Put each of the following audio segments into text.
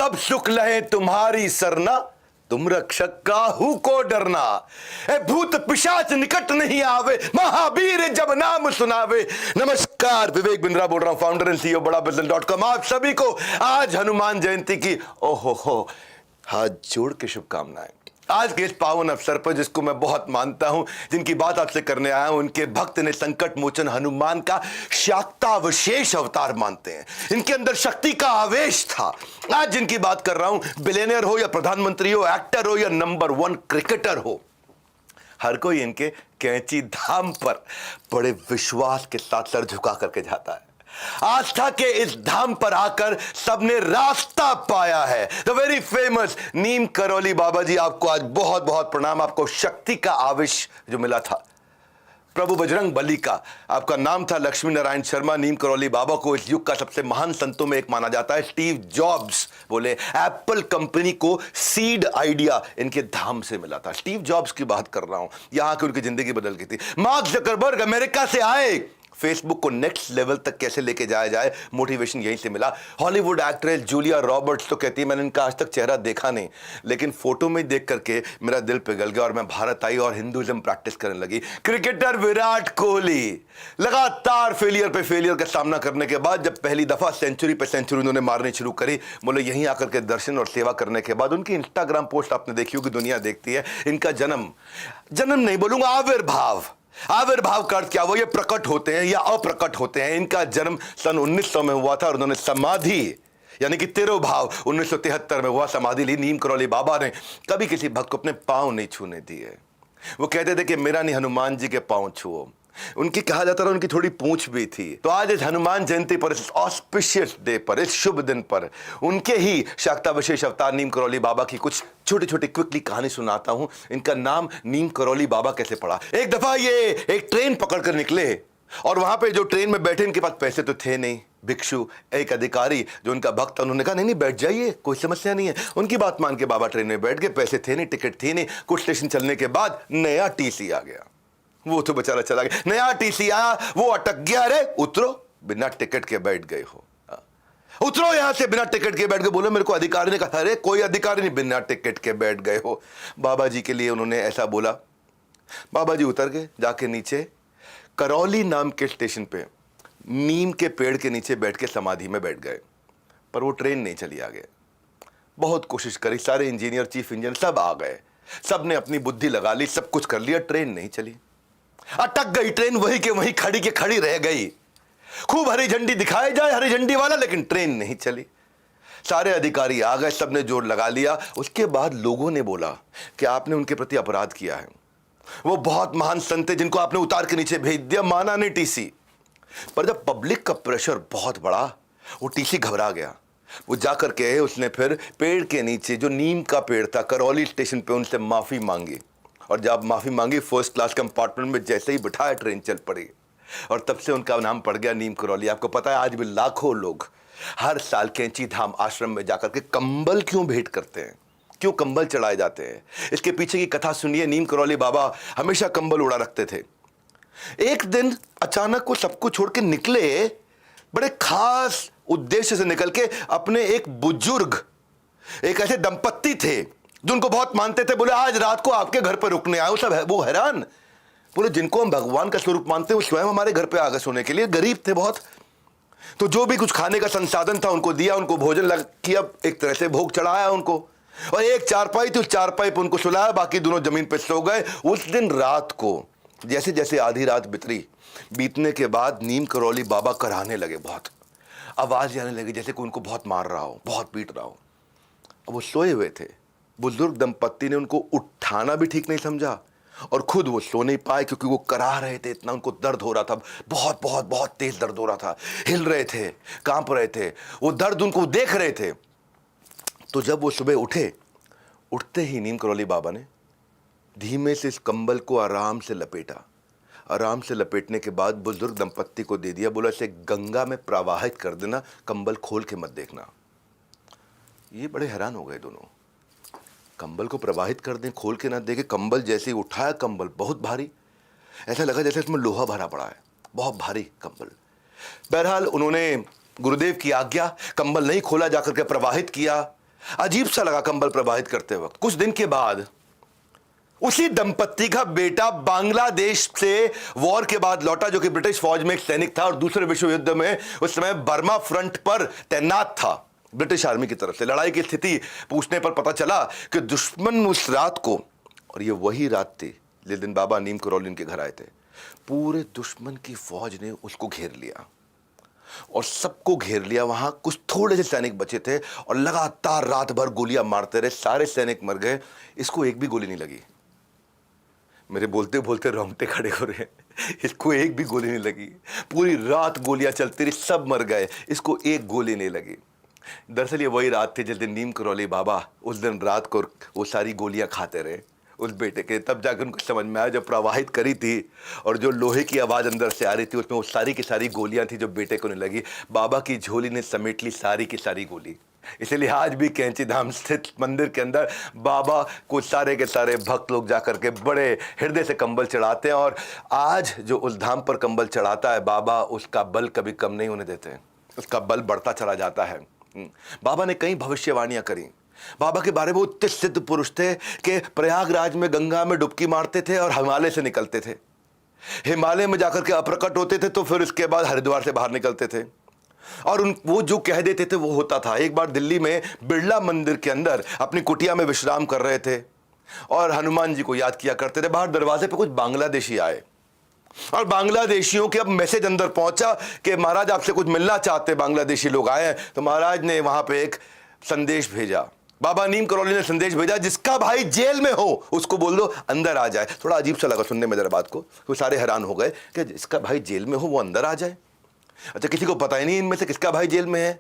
सब सुख लहे तुम्हारी सरना, तुम रक्षक काहू को डरना। ए भूत पिशाच निकट नहीं आवे, महावीर जब नाम सुनावे। नमस्कार, विवेक बिंद्रा बोल रहा हूं, फाउंडर एंड सीईओ बड़ा बिजनेस.com। आप सभी को आज हनुमान जयंती की ओहो हाथ जोड़ के शुभकामनाएं। आज के इस पावन अवसर पर, जिसको मैं बहुत मानता हूं, जिनकी बात आपसे करने आया हूं, उनके भक्त ने संकट मोचन हनुमान का शाक्तावशेष अवतार मानते हैं। इनके अंदर शक्ति का आवेश था। आज जिनकी बात कर रहा हूं, बिलियनियर हो या प्रधानमंत्री हो, एक्टर हो या नंबर 1 क्रिकेटर हो, हर कोई इनके कैंची धाम पर बड़े विश्वास के साथ सर झुका करके जाता है। आस्था के इस धाम पर आकर सबने रास्ता पाया है। द वेरी फेमस नीम करौली बाबा जी, आपको आज बहुत बहुत प्रणाम। आपको शक्ति का आवेश जो मिला था प्रभु बजरंग बली का, आपका नाम था लक्ष्मी नारायण शर्मा। नीम करौली बाबा को इस युग का सबसे महान संतों में एक माना जाता है। स्टीव जॉब्स बोले एप्पल कंपनी को सीड आइडिया इनके धाम से मिला था। स्टीव जॉब्स की बात कर रहा हूं, यहां की उनकी जिंदगी बदल गई थी। मार्क जकरबर्ग अमेरिका से आए, फेसबुक को नेक्स्ट लेवल तक कैसे लेके जाया जाए, मोटिवेशन यहीं से मिला। हॉलीवुड एक्ट्रेस जूलिया रॉबर्ट्स तो कहती है मैंने इनका आज तक चेहरा देखा नहीं, लेकिन फोटो में देख करके मेरा दिल पिघल गया और मैं भारत आई और हिंदुइज्म प्रैक्टिस करने लगी। क्रिकेटर विराट कोहली लगातार फेलियर पे फेलियर का सामना करने के बाद जब पहली दफा सेंचुरी पे सेंचुरी उन्होंने मारनी शुरू करी, बोले यहीं आकर के दर्शन और सेवा करने के बाद उनकी इंस्टाग्राम पोस्ट आपने देखी होगी, दुनिया देखती है। इनका जन्म नहीं बोलूंगा, आविर्भाव का अर्थ क्या, वो ये प्रकट होते हैं या अप्रकट होते हैं। इनका जन्म सन 1900 में हुआ था और उन्होंने समाधि यानी कि तिरुभाव 1973 में हुआ, समाधि ली। नीम करौली बाबा ने कभी किसी भक्त को अपने पांव नहीं छूने दिए। वो कहते थे कि मेरा नहीं, हनुमान जी के पांव छुओ। उनकी कहा जाता था उनकी थोड़ी पूंछ भी थी। तो आज इस हनुमान जयंती पर, इस ऑस्पिशियस डे पर, इस शुभ दिन पर उनके ही शाक्तावशेष अवतार नीम करौली बाबा की कुछ छोटी छोटी क्विकली कहानी सुनाता हूं। इनका नाम नीम करौली बाबा कैसे पड़ा। एक दफा ये एक ट्रेन पकड़ कर निकले और वहां पे जो ट्रेन में बैठे, इनके पास पैसे तो थे नहीं। भिक्षु एक अधिकारी जो उनका भक्त, उन्होंने कहा नहीं बैठ जाइए, कोई समस्या नहीं है। उनकी बात मान के बाबा ट्रेन में बैठ गए। पैसे थे नहीं, टिकट थी नहीं। कुछ स्टेशन चलने के बाद नया टीसी आ गया। वो तो बेचारा चला गया। नया टीसी आया, वो अटक गया। अरे उतरो, बिना टिकट के बैठ गए हो, उतरो यहां से, बिना टिकट के बैठ गए। बोलो मेरे को अधिकारी ने कहा, अरे कोई अधिकारी नहीं, बिना टिकट के बैठ गए हो। बाबा जी के लिए उन्होंने ऐसा बोला। बाबा जी उतर गए, जाके नीचे करौली नाम के स्टेशन पे नीम के पेड़ के नीचे बैठ के समाधि में बैठ गए। पर वो ट्रेन नहीं चली आगे। बहुत कोशिश करी, सारे इंजीनियर, चीफ इंजीनियर सब आ गए, सब ने अपनी बुद्धि लगा ली, सब कुछ कर लिया, ट्रेन नहीं चली। अटक गई ट्रेन, वहीं के वहीं खड़ी के खड़ी रह गई। खूब हरी झंडी दिखाई जाए, हरी झंडी वाला, लेकिन ट्रेन नहीं चली। सारे अधिकारी आ गए, सबने जोर लगा लिया। उसके बाद लोगों ने बोला कि आपने उनके प्रति अपराध किया है। वो बहुत महान संत है जिनको आपने उतार के नीचे भेज दिया। माना नहीं टीसी। पर जब पब्लिक का प्रेशर बहुत बड़ा, वो टीसी घबरा गया। वो जाकर के उसने फिर पेड़ के नीचे, जो नीम का पेड़ था, करौली स्टेशन पे उनसे माफी मांगी। और जब माफी मांगी, फर्स्ट क्लास कंपार्टमेंट में जैसे ही बिठाया, ट्रेन चल पड़ी। और तब से उनका नाम पड़ गया नीम करौली। आपको पता है आज भी लाखों लोग हर साल कैंची धाम आश्रम में जाकर के कंबल क्यों भेंट करते हैं, क्यों कंबल चढ़ाए जाते हैं। इसके पीछे की कथा सुनिए। नीम करौली बाबा हमेशा कंबल उड़ा रखते थे। एक दिन अचानक वो सबको छोड़ के निकले, बड़े खास उद्देश्य से निकल के। अपने एक बुजुर्ग, एक ऐसे दंपत्ति थे जो उनको बहुत मानते थे। बोले आज रात को आपके घर पर रुकने आए। सब वो हैरान, बोले जिनको हम भगवान का स्वरूप मानते हैं वो स्वयं हमारे घर पे आ गए सोने के लिए। गरीब थे बहुत, तो जो भी कुछ खाने का संसाधन था उनको दिया, उनको भोजन लग किया, एक तरह से भोग चढ़ाया उनको। और एक चारपाई थी, उस चारपाई पर उनको सुलाया, बाकी दोनों जमीन पर सो गए। उस दिन रात को जैसे जैसे आधी रात बीतने के बाद नीम करौली बाबा कराहने लगे। बहुत आवाज आने लगी, जैसे कि उनको बहुत मार रहा हो, बहुत पीट रहा हो। अब वो सोए हुए थे। बुजुर्ग दंपत्ति ने उनको उठाना भी ठीक नहीं समझा और खुद वो सो नहीं पाए, क्योंकि वो करा रहे थे। इतना उनको दर्द हो रहा था, बहुत बहुत बहुत तेज दर्द हो रहा था। हिल रहे थे, कांप रहे थे, वो दर्द उनको देख रहे थे। तो जब वो सुबह उठे, उठते ही नीम करौली बाबा ने धीमे से इस कंबल को आराम से लपेटा। आराम से लपेटने के बाद बुजुर्ग दंपत्ति को दे दिया। बोला इसे गंगा में प्रवाहित कर देना, कंबल खोल के मत देखना। ये बड़े हैरान हो गए दोनों। कंबल को प्रवाहित कर दें, खोल के ना देखे। कंबल जैसे ही उठाया, कंबल बहुत भारी, ऐसा लगा जैसे इसमें लोहा भरा पड़ा है, बहुत भारी कंबल। बहरहाल उन्होंने गुरुदेव की आज्ञा, कंबल नहीं खोला, जाकर के प्रवाहित किया। अजीब सा लगा कंबल प्रवाहित करते वक्त। कुछ दिन के बाद उसी दंपत्ति का बेटा बांग्लादेश से वॉर के बाद लौटा, जो कि ब्रिटिश फौज में एक सैनिक था और दूसरे विश्व युद्ध में उस समय बर्मा फ्रंट पर तैनात था ब्रिटिश आर्मी की तरफ से। लड़ाई की स्थिति पूछने पर पता चला कि दुश्मन उस रात को, और ये वही रात थी जिस दिन बाबा नीम करौली उनके घर आए थे, पूरे दुश्मन की फौज ने उसको घेर लिया और सबको घेर लिया। वहां कुछ थोड़े से सैनिक बचे थे और लगातार रात भर गोलियां मारते रहे। सारे सैनिक मर गए, इसको एक भी गोली नहीं लगी। मेरे बोलते बोलते रोंगटे खड़े हो रहे हैं। इसको एक भी गोली नहीं लगी। पूरी रात गोलियां चलती रही, सब मर गए, इसको एक गोली नहीं लगी। दरअसल ये वही रात थी जिस दिन नीम करौली बाबा उस दिन रात को वो सारी गोलियां खाते रहे उस बेटे के। तब जाकर उनको समझ में आया, जब प्रवाहित करी थी और जो लोहे की आवाज़ अंदर से आ रही थी, उसमें वो सारी की सारी गोलियां थी जो बेटे को नहीं लगी। बाबा की झोली ने समेट ली सारी की सारी गोली। इसलिए आज भी कैंची धाम स्थित मंदिर के अंदर बाबा को सारे के सारे भक्त लोग जाकर के बड़े हृदय से कंबल चढ़ाते हैं। और आज जो उस धाम पर कंबल चढ़ाता है बाबा, उसका बल कभी कम नहीं होने देते, उसका बल बढ़ता चला जाता है। बाबा ने कई भविष्यवाणियां करी। बाबा के बारे में वो इतने सिद्ध पुरुष थे कि प्रयागराज में गंगा में डुबकी मारते थे और हिमालय से निकलते थे। हिमालय में जाकर के अप्रकट होते थे, तो फिर उसके बाद हरिद्वार से बाहर निकलते थे और वो जो कह देते थे वो होता था। एक बार दिल्ली में बिरला मंदिर के अंदर अपनी कुटिया में विश्राम कर रहे थे और हनुमान जी को याद किया करते थे। बाहर दरवाजे पे कुछ बांग्लादेशी आए और बांग्लादेशियों के अब मैसेज अंदर पहुंचा कि महाराज आपसे कुछ मिलना चाहते, बांग्लादेशी लोग आए हैं। तो महाराज ने वहां पे एक संदेश भेजा, बाबा नीम करौली ने संदेश भेजा, जिसका भाई जेल में हो उसको बोल दो अंदर आ जाए। थोड़ा अजीब सा लगा सुनने में जरा बात को, तो सारे हैरान हो गए कि जिसका भाई जेल में हो वो अंदर आ जाए। अच्छा, किसी को पता ही नहीं इनमें से किसका भाई जेल में है।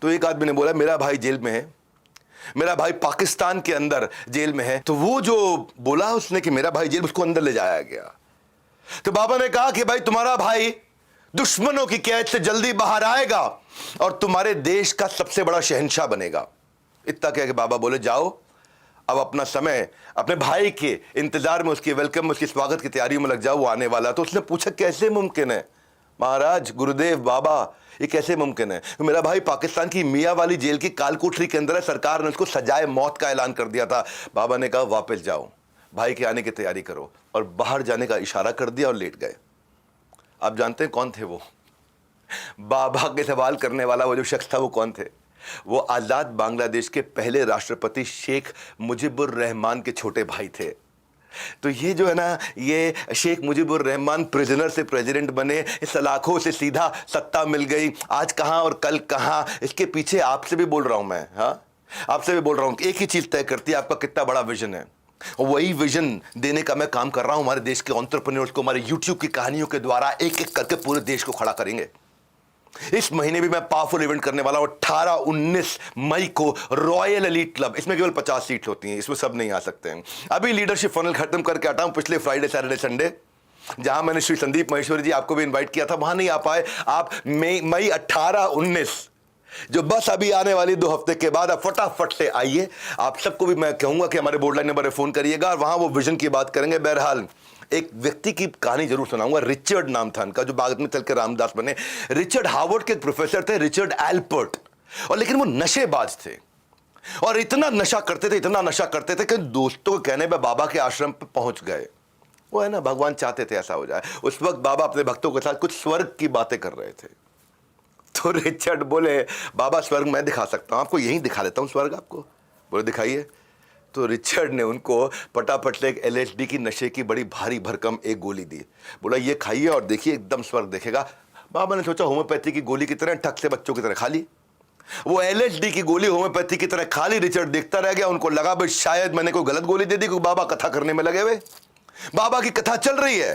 तो एक आदमी ने बोला मेरा भाई जेल में है, मेरा भाई पाकिस्तान के अंदर जेल में है। तो वो जो बोला उसने कि मेरा भाई जेल, उसको अंदर ले जाया गया। तो बाबा ने कहा कि भाई तुम्हारा भाई दुश्मनों की कैद से जल्दी बाहर आएगा और तुम्हारे देश का सबसे बड़ा शहंशाह बनेगा। इतना कह के बाबा बोले जाओ अब अपना समय अपने भाई के इंतजार में, उसकी वेलकम में, उसकी स्वागत की तैयारियों में लग जाओ, वो आने वाला। तो उसने पूछा कैसे मुमकिन है महाराज, गुरुदेव, बाबा, ये कैसे मुमकिन है। तो मेरा भाई पाकिस्तान की मियाँ वाली जेल की कालकोठरी के अंदर है, सरकार ने उसको सजाए मौत का ऐलान कर दिया था। बाबा ने कहा वापस जाओ, भाई के आने की तैयारी करो, और बाहर जाने का इशारा कर दिया और लेट गए। आप जानते हैं कौन थे वो? बाबा के सवाल करने वाला वो जो शख्स था वो कौन थे? वो आजाद बांग्लादेश के पहले राष्ट्रपति शेख मुजीबुर रहमान के छोटे भाई थे। तो ये जो है ना, ये शेख मुजीबुर रहमान प्रिजनर से प्रेसिडेंट बने, सलाखों से सीधा सत्ता मिल गई। आज कहां और कल कहां, इसके पीछे आपसे भी बोल रहा हूं मैं, हाँ आपसे भी बोल रहा हूं, एक ही चीज तय करती है आपका कितना बड़ा विजन है। और वही विजन देने का मैं काम कर रहा हूं। हमारे देश के एंटरप्रेन्योर्स को हमारे यूट्यूब की कहानियों के द्वारा एक एक करके पूरे देश को खड़ा करेंगे। इस महीने भी मैं पावरफुल इवेंट करने वाला हूं 18-19 मई को, रॉयल एलीट क्लब। इसमें केवल 50 सीट होती हैं, इसमें सब नहीं आ सकते हैं। अभी लीडरशिप फनल खत्म करके आता हूं। पिछले फ्राइडे, सैटरडे, संडे जहां मैंने श्री संदीप महेश्वरी जी आपको भी इनवाइट किया था, वहां नहीं आ पाए आप। मई 18-19 जो बस अभी आने वाली 2 हफ्ते के बाद, आप फटाफट से आइए। आप सबको भी मैं कहूंगा कि हमारे बोर्ड लाइन नंबर पर फोन करिएगा और वहां वो विजन की बात करेंगे। बहरहाल एक व्यक्ति की कहानी जरूर सुनाऊंगा, रिचर्ड नाम था उनका, जो बाद में चल के रामदास बने। रिचर्ड हार्वर्ड के एक प्रोफेसर थे, रिचर्ड एल्पर्ट, और लेकिन वो नशेबाज थे और इतना नशा करते थे, इतना नशा करते थे कि दोस्तों के कहने पर बाबा के आश्रम पर पहुंच गए। वो है ना, भगवान चाहते थे ऐसा हो जाए। उस वक्त बाबा अपने भक्तों के साथ कुछ स्वर्ग की बातें कर रहे थे। तो रिचर्ड बोले बाबा स्वर्ग मैं दिखा सकता हूं आपको, यहीं दिखा देता हूं स्वर्ग आपको। बोले दिखाइए। तो रिचर्ड ने उनको फटाफट से एक LSD की नशे की बड़ी भारी भरकम एक गोली दी। बोला ये खाइए और देखिए एकदम स्वर्ग देखेगा। बाबा ने सोचा होम्योपैथी की गोली की तरह ठक से बच्चों की तरह खा ली। वो LSD की गोली होम्योपैथी की तरह खा ली। रिचर्ड देखता रह गया। उनको लगा भाई शायद मैंने कोई गलत गोली दे दी, क्योंकि बाबा कथा करने में लगे हुए, बाबा की कथा चल रही है।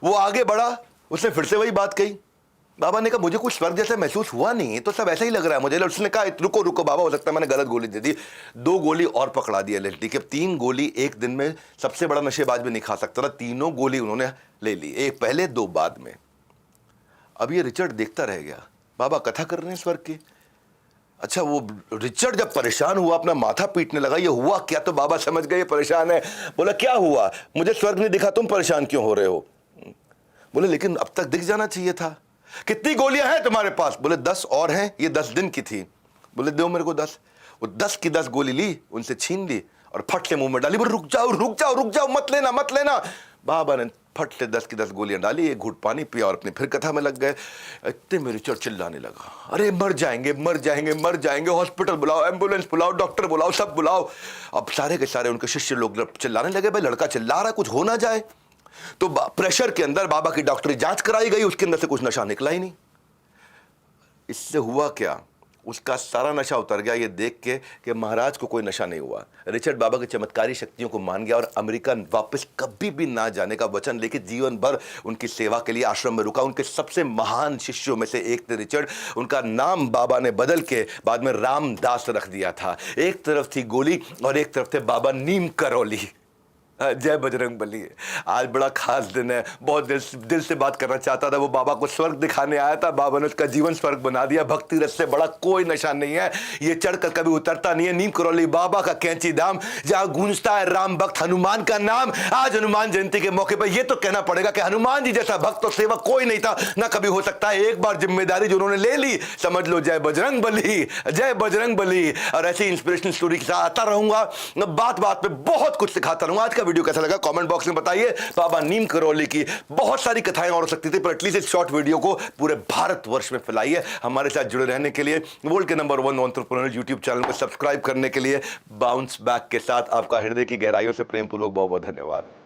वो आगे बढ़ा, उसने फिर से वही बात कही। बाबा ने कहा मुझे कुछ स्वर्ग जैसा महसूस हुआ नहीं, तो सब ऐसा ही लग रहा है मुझे। उसने कहा रुको रुको बाबा, हो सकता है मैंने गलत गोली दे दी। 2 गोली और पकड़ा दी LSD के। 3 गोली एक दिन में सबसे बड़ा नशेबाज भी नहीं खा सकता था। तीनों गोली उन्होंने ले ली, एक पहले 2 बाद में। अब ये रिचर्ड देखता रह गया, बाबा कथा कर रहे हैं स्वर्ग की। अच्छा, वो रिचर्ड जब परेशान हुआ, अपना माथा पीटने लगा, ये हुआ क्या? तो बाबा समझ गए परेशान है। बोला क्या हुआ? मुझे स्वर्ग नहीं दिखा, तुम परेशान क्यों हो रहे हो? बोले लेकिन अब तक दिख जाना चाहिए था। कितनी गोलियां हैं तुम्हारे पास? बोले 10 और हैं, ये 10 दिन की थी। बोले दो मेरे को 10। वो 10 की 10 गोली ली, उनसे छीन ली और फट से मुंह में डाली। बोले रुक जाओ रुक जाओ रुक जाओ, मत लेना मत लेना। बाबा ने फट से 10 की 10 गोलियां डाली, एक घूंट पानी पिया और अपनी फिर कथा में लग गए। इतने में रिचर्ड चिल्लाने लगा, अरे मर जाएंगे मर जाएंगे मर जाएंगे, हॉस्पिटल बुलाओ, एम्बुलेंस बुलाओ, डॉक्टर बुलाओ, सब बुलाओ। अब सारे के सारे उनके शिष्य लोग चिल्लाने लगे, भाई लड़का चिल्ला रहा है, कुछ हो ना जाए। तो प्रेशर के अंदर बाबा की डॉक्टरी जांच कराई गई, उसके अंदर से कुछ नशा निकला ही नहीं। इससे हुआ क्या, उसका सारा नशा उतर गया ये देख के कि महाराज को कोई नशा नहीं हुआ। रिचर्ड बाबा की चमत्कारी शक्तियों को मान गया और अमेरिका वापस कभी भी ना जाने का वचन लेके जीवन भर उनकी सेवा के लिए आश्रम में रुका। उनके सबसे महान शिष्यों में से एक थे रिचर्ड। उनका नाम बाबा ने बदल के बाद में रामदास रख दिया था। एक तरफ थी गोली और एक तरफ थे बाबा नीम करौली। जय बजरंग बली। आज बड़ा खास दिन है, बहुत दिल से बात करना चाहता था। वो बाबा को स्वर्ग दिखाने आया था, बाबा ने उसका जीवन स्वर्ग बना दिया। भक्ति रस से बड़ा कोई नशा नहीं है, ये चढ़कर कभी उतरता नहीं है। नीम करौली बाबा का कैंची धाम, जहां गूंजता है राम भक्त हनुमान का नाम। आज हनुमान जयंती के मौके पर यह तो कहना पड़ेगा कि हनुमान जी जैसा भक्त और सेवक कोई नहीं था, ना कभी हो सकता है। एक बार जिम्मेदारी जो उन्होंने ले ली, समझ लो जय बजरंग बली, जय बजरंग बली। और ऐसी इंस्पिरेशनल स्टोरी के साथ आता रहूंगा, बात बात पे बहुत कुछ सिखाता रहूंगा। आज का वीडियो कैसा लगा कमेंट बॉक्स में बताइए। बाबा नीम करौली की बहुत सारी कथाएं और हो सकती थी, पर एटलीस्ट इस शॉर्ट वीडियो को पूरे भारतवर्ष में फैलाइए। हमारे साथ जुड़े रहने के लिए, वर्ल्ड के नंबर 1 एंटरप्रेन्योर यूट्यूब चैनल को सब्सक्राइब करने के लिए बाउंस बैक के साथ आपका हृदय की गहराइयों से प्रेमपूर्वक बहुत बहुत धन्यवाद।